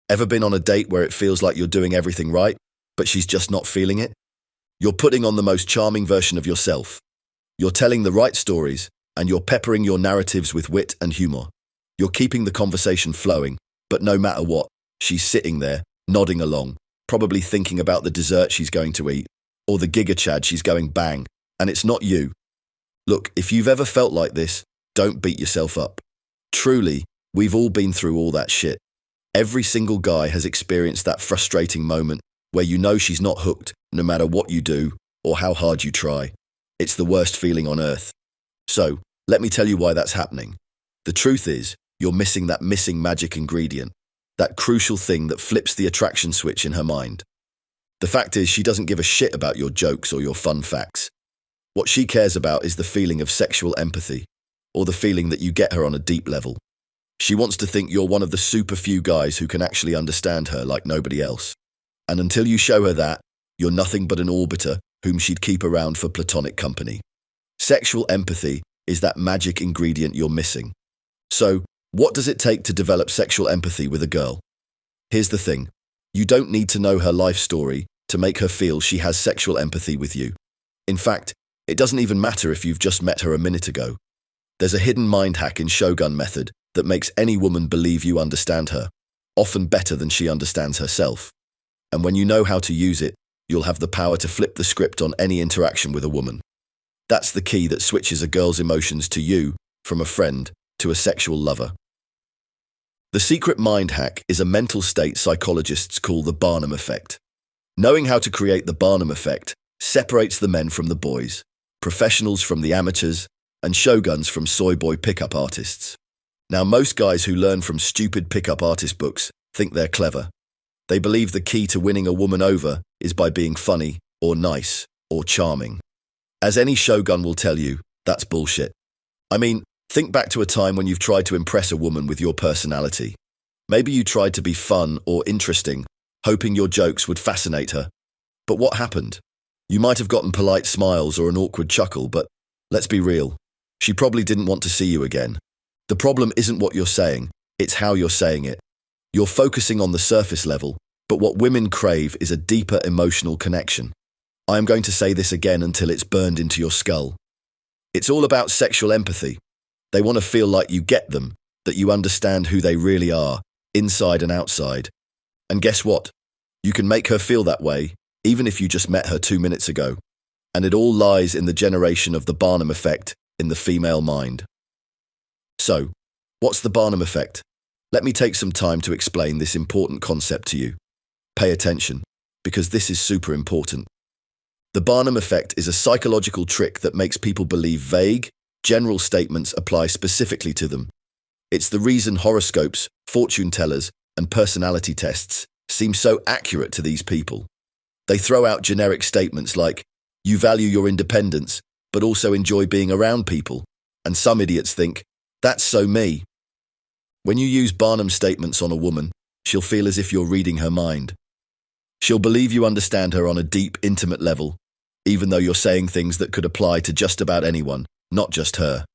Ever been on a date where it feels like you're doing everything right, but she's just not feeling it? You're putting on the most charming version of yourself. You're telling the right stories, and you're peppering your narratives with wit and humor. You're keeping the conversation flowing, but no matter what, she's sitting there, nodding along, probably thinking about the dessert she's going to eat, or the giga chad she's going bang, and it's not you. Look, if you've ever felt like this, don't beat yourself up. Truly, we've all been through all that shit. Every single guy has experienced that frustrating moment where you know she's not hooked no matter what you do or how hard you try. It's the worst feeling on earth. So, let me tell you why that's happening. The truth is, you're missing that missing magic ingredient, that crucial thing that flips the attraction switch in her mind. The fact is, she doesn't give a shit about your jokes or your fun facts. What she cares about is the feeling of sexual empathy, or the feeling that you get her on a deep level. She wants to think you're one of the super few guys who can actually understand her like nobody else. And until you show her that, you're nothing but an orbiter whom she'd keep around for platonic company. Sexual empathy is that magic ingredient you're missing. So, what does it take to develop sexual empathy with a girl? Here's the thing. You don't need to know her life story to make her feel she has sexual empathy with you. In fact, it doesn't even matter if you've just met her a minute ago. There's a hidden mind hack in Shogun method that makes any woman believe you understand her, often better than she understands herself. And when you know how to use it, you'll have the power to flip the script on any interaction with a woman. That's the key that switches a girl's emotions to you from a friend to a sexual lover. The secret mind hack is a mental state psychologists call the Barnum effect. Knowing how to create the Barnum effect separates the men from the boys, professionals from the amateurs, and shoguns from soy boy pickup artists. Now, most guys who learn from stupid pickup artist books think they're clever. They believe the key to winning a woman over is by being funny, or nice, or charming. As any shogun will tell you, that's bullshit. I mean, think back to a time when you've tried to impress a woman with your personality. Maybe you tried to be fun or interesting, hoping your jokes would fascinate her. But what happened? You might have gotten polite smiles or an awkward chuckle, but let's be real. She probably didn't want to see you again. The problem isn't what you're saying, it's how you're saying it. You're focusing on the surface level, but what women crave is a deeper emotional connection. I am going to say this again until it's burned into your skull. It's all about sexual empathy. They want to feel like you get them, that you understand who they really are, inside and outside. And guess what? You can make her feel that way, even if you just met her 2 minutes ago. And it all lies in the generation of the Barnum effect in the female mind. So, what's the Barnum effect? Let me take some time to explain this important concept to you. Pay attention, because this is super important. The Barnum effect is a psychological trick that makes people believe vague, general statements apply specifically to them. It's the reason horoscopes, fortune tellers, and personality tests seem so accurate to these people. They throw out generic statements like, you value your independence, but also enjoy being around people. And some idiots think, that's so me. When you use Barnum statements on a woman, she'll feel as if you're reading her mind. She'll believe you understand her on a deep, intimate level, even though you're saying things that could apply to just about anyone, not just her.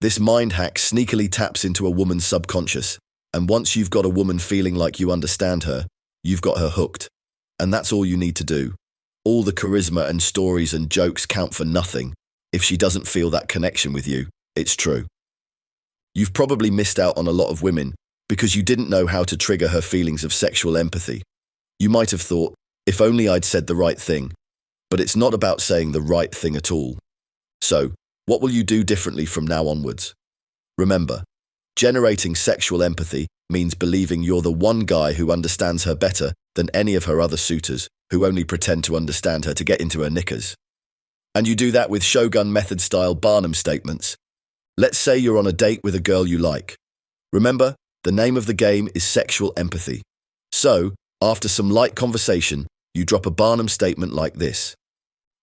This mind hack sneakily taps into a woman's subconscious, and once you've got a woman feeling like you understand her, you've got her hooked. And that's all you need to do. All the charisma and stories and jokes count for nothing. If she doesn't feel that connection with you, it's true. You've probably missed out on a lot of women because you didn't know how to trigger her feelings of sexual empathy. You might have thought, if only I'd said the right thing. But it's not about saying the right thing at all. So, what will you do differently from now onwards? Remember, generating sexual empathy means believing you're the one guy who understands her better than any of her other suitors who only pretend to understand her to get into her knickers. And you do that with Shogun method-style Barnum statements. Let's say you're on a date with a girl you like. Remember, the name of the game is sexual empathy. So, after some light conversation, you drop a Barnum statement like this.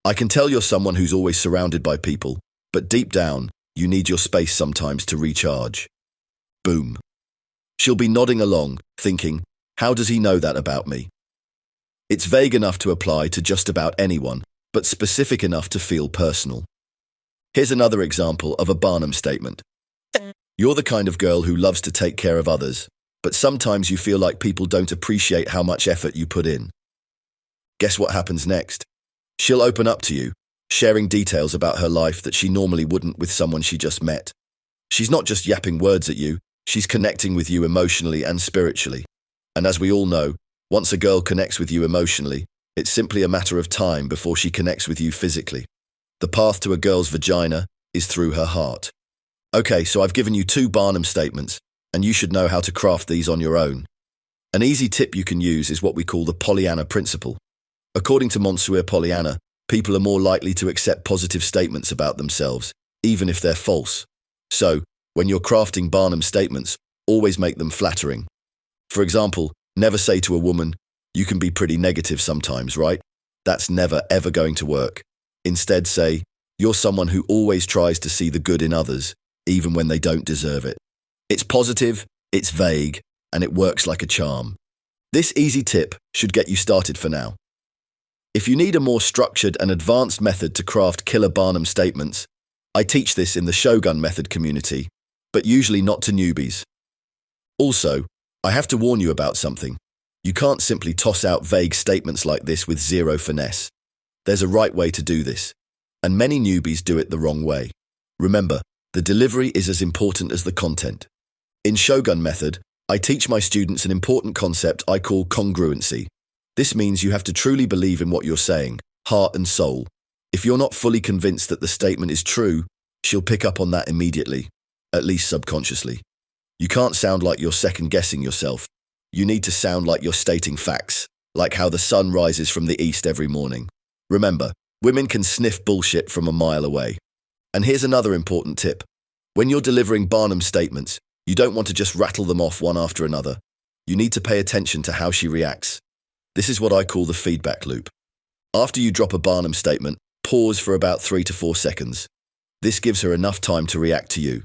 I can tell you're someone who's always surrounded by people, but deep down, you need your space sometimes to recharge. Boom. She'll be nodding along, thinking, how does he know that about me? It's vague enough to apply to just about anyone, but specific enough to feel personal. Here's another example of a Barnum statement. You're the kind of girl who loves to take care of others, but sometimes you feel like people don't appreciate how much effort you put in. Guess what happens next? She'll open up to you, sharing details about her life that she normally wouldn't with someone she just met. She's not just yapping words at you, she's connecting with you emotionally and spiritually. And as we all know, once a girl connects with you emotionally, it's simply a matter of time before she connects with you physically. The path to a girl's vagina is through her heart. Okay, so I've given you 2 Barnum statements, and you should know how to craft these on your own. An easy tip you can use is what we call the Pollyanna principle. According to Monsieur Pollyanna, people are more likely to accept positive statements about themselves, even if they're false. So, when you're crafting Barnum statements, always make them flattering. For example, never say to a woman, "You can be pretty negative sometimes, right?" That's never, ever going to work. Instead say, "You're someone who always tries to see the good in others, even when they don't deserve it." It's positive, it's vague, and it works like a charm. This easy tip should get you started for now. If you need a more structured and advanced method to craft killer Barnum statements, I teach this in the Shogun Method community, but usually not to newbies. Also, I have to warn you about something. You can't simply toss out vague statements like this with zero finesse. There's a right way to do this, and many newbies do it the wrong way. Remember, the delivery is as important as the content. In Shogun Method, I teach my students an important concept I call congruency. This means you have to truly believe in what you're saying, heart and soul. If you're not fully convinced that the statement is true, she'll pick up on that immediately, at least subconsciously. You can't sound like you're second-guessing yourself. You need to sound like you're stating facts, like how the sun rises from the east every morning. Remember, women can sniff bullshit from a mile away. And here's another important tip. When you're delivering Barnum statements, you don't want to just rattle them off one after another. You need to pay attention to how she reacts. This is what I call the feedback loop. After you drop a Barnum statement, pause for about 3 to 4 seconds. This gives her enough time to react to you.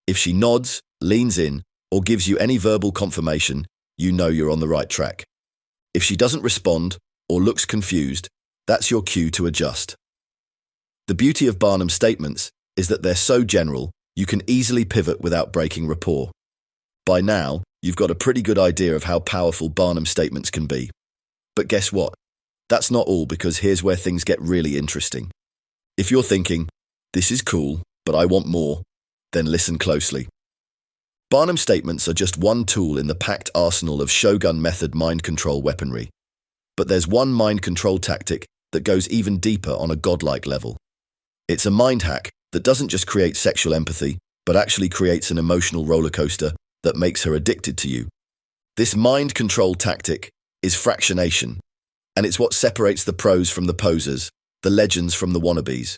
If she nods, leans in, or gives you any verbal confirmation, you know you're on the right track. If she doesn't respond or looks confused, that's your cue to adjust. The beauty of Barnum statements is that they're so general, you can easily pivot without breaking rapport. By now, you've got a pretty good idea of how powerful Barnum statements can be. But guess what? That's not all, because here's where things get really interesting. If you're thinking, "This is cool, but I want more," then listen closely. Barnum statements are just one tool in the packed arsenal of Shogun Method mind control weaponry. But there's one mind control tactic that goes even deeper on a godlike level. It's a mind hack that doesn't just create sexual empathy, but actually creates an emotional roller coaster that makes her addicted to you. This mind control tactic is fractionation, and it's what separates the pros from the posers, the legends from the wannabes.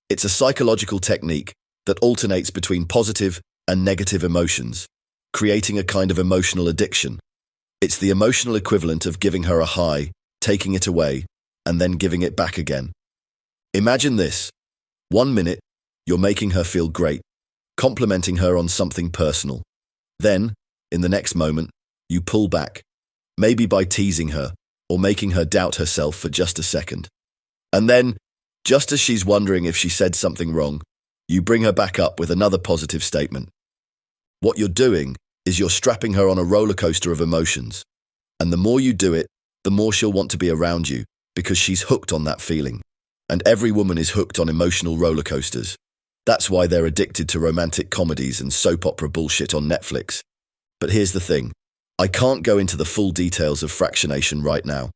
It's a psychological technique that alternates between positive and negative emotions, creating a kind of emotional addiction. It's the emotional equivalent of giving her a high, taking it away, and then giving it back again. Imagine this. 1 minute, you're making her feel great, complimenting her on something personal. Then, in the next moment, you pull back, maybe by teasing her or making her doubt herself for just a second. And then, just as she's wondering if she said something wrong, you bring her back up with another positive statement. What you're doing is you're strapping her on a roller coaster of emotions. And the more you do it, the more she'll want to be around you, because she's hooked on that feeling. And every woman is hooked on emotional roller coasters. That's why they're addicted to romantic comedies and soap opera bullshit on Netflix. But here's the thing. I can't go into the full details of fractionation right now.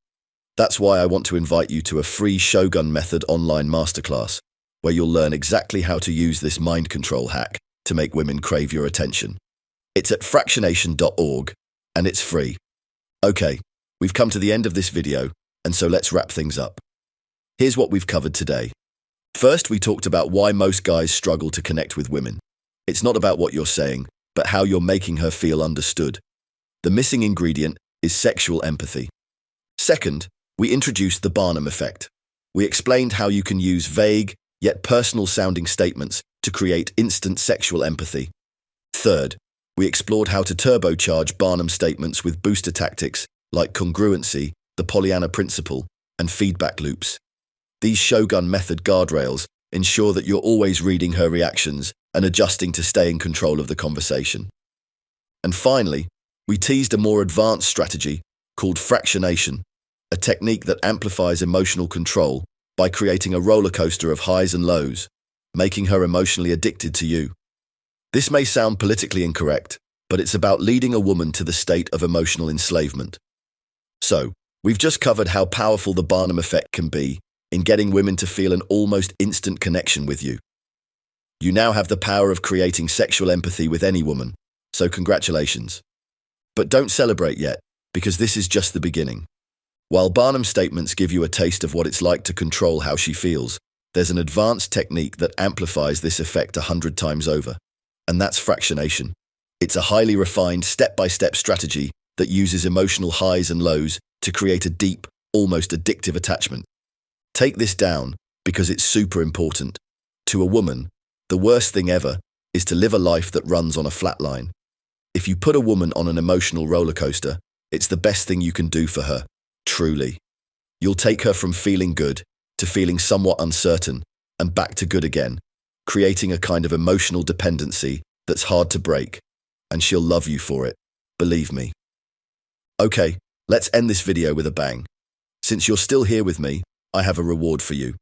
That's why I want to invite you to a free Shogun Method online masterclass, where you'll learn exactly how to use this mind control hack to make women crave your attention. It's at fractionation.org, and it's free. Okay, we've come to the end of this video, and so let's wrap things up. Here's what we've covered today. First, we talked about why most guys struggle to connect with women. It's not about what you're saying, but how you're making her feel understood. The missing ingredient is sexual empathy. Second, we introduced the Barnum effect. We explained how you can use vague, yet personal-sounding statements to create instant sexual empathy. Third, we explored how to turbocharge Barnum statements with booster tactics like congruency, the Pollyanna principle, and feedback loops. These Shogun Method guardrails ensure that you're always reading her reactions and adjusting to stay in control of the conversation. And finally, We teased a more advanced strategy called fractionation, a technique that amplifies emotional control by creating a roller coaster of highs and lows, making her emotionally addicted to you. This may sound politically incorrect, but it's about leading a woman to the state of emotional enslavement. So, we've just covered how powerful the Barnum effect can be in getting women to feel an almost instant connection with you. You now have the power of creating sexual empathy with any woman, so congratulations. But don't celebrate yet, because this is just the beginning. While Barnum Statements give you a taste of what it's like to control how she feels, there's an advanced technique that amplifies this effect 100 times over, and that's fractionation. It's a highly refined, step-by-step strategy that uses emotional highs and lows to create a deep, almost addictive attachment. Take this down, because it's super important. To a woman, the worst thing ever is to live a life that runs on a flat line. If you put a woman on an emotional roller coaster, it's the best thing you can do for her, truly. You'll take her from feeling good to feeling somewhat uncertain and back to good again, creating a kind of emotional dependency that's hard to break, and she'll love you for it, believe me. Okay, let's end this video with a bang. Since you're still here with me, I have a reward for you.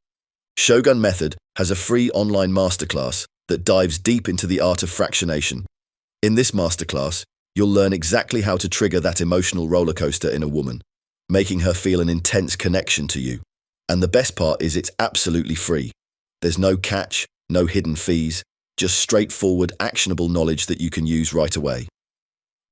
Shogun Method has a free online masterclass that dives deep into the art of fractionation. In this masterclass, you'll learn exactly how to trigger that emotional roller coaster in a woman, making her feel an intense connection to you. And the best part is it's absolutely free. There's no catch, no hidden fees, just straightforward, actionable knowledge that you can use right away.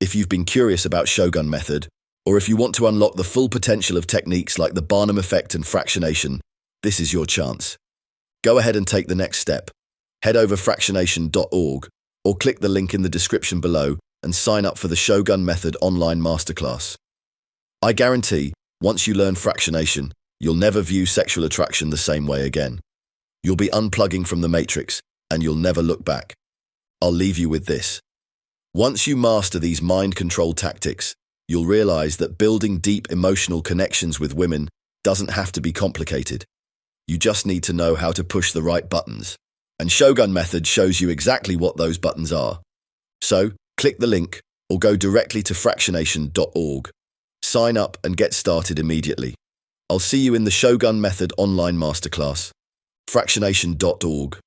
If you've been curious about Shogun Method, or if you want to unlock the full potential of techniques like the Barnum effect and fractionation, this is your chance. Go ahead and take the next step. Head over fractionation.org or click the link in the description below and sign up for the Shogun Method online masterclass. I guarantee, once you learn fractionation, you'll never view sexual attraction the same way again. You'll be unplugging from the matrix, and you'll never look back. I'll leave you with this. Once you master these mind control tactics, you'll realize that building deep emotional connections with women doesn't have to be complicated. You just need to know how to push the right buttons. And Shogun Method shows you exactly what those buttons are. So, click the link or go directly to fractionation.org. Sign up and get started immediately. I'll see you in the Shogun Method online masterclass. Fractionation.org